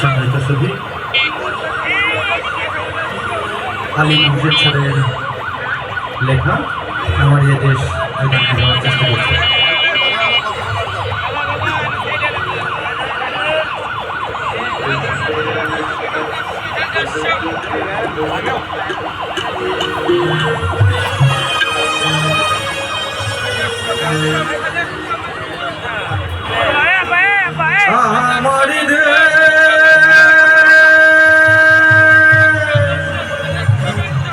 সম্মানিত সুধী, আলী মসজিদ স্যারের লেখা আমার এ দেশ এই গানটি গাওয়ার চেষ্টা করছে। আমারি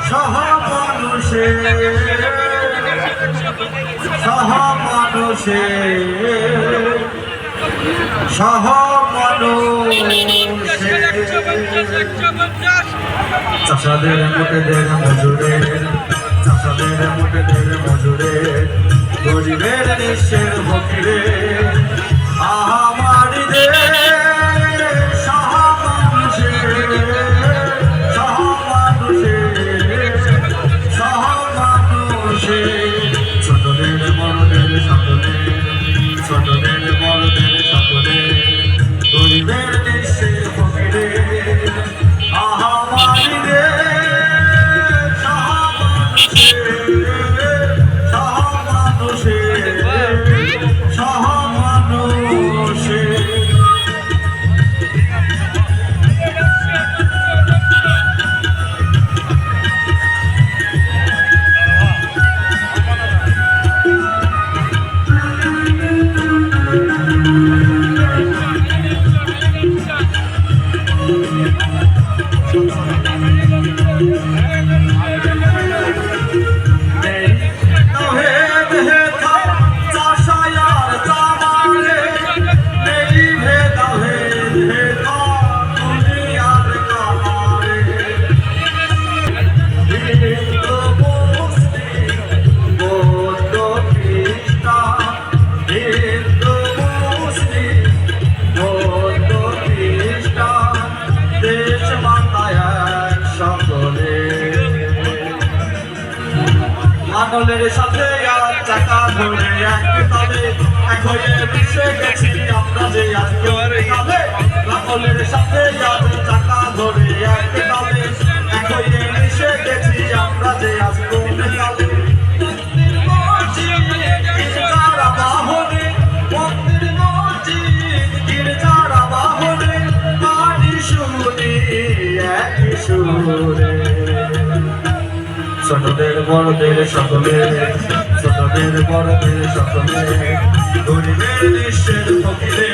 সহমানুষে সহমানুষে সহমানুষে চাষাদের মোটেদের মজুরে, চাষাদের মোটেদের মজুরে, গরিবের নিঃস্বের ফকিরে আমারি সহমানুষে সহমানুষে সহমানুষে ছোটদের বড়দের সকলে, ছোটদের বড়দের সকলে, গরিবের নিঃস্বের ফকিরে আমারি সহমানুষে সহমানুষে। মানলের সাথে আর চাকা ধরে এক তালে এক হয়ে মিশে গেছি আমরা যে আজকের কালে। মানলের সাথে আর চাকা ধরে এক তালে এক হয়ে মিশে গেছি আমরা যে আজকের কালে। মন্দির মসজিদ গির্জার বাহনে, মন্দির মসজিদ গির্জার বাহনে, গান শুনি এক সুরে। ছোটদের বড়দের সকলে, ছোটদের বড়দের সকলে, গরিবের নিঃস্বের ফকিরে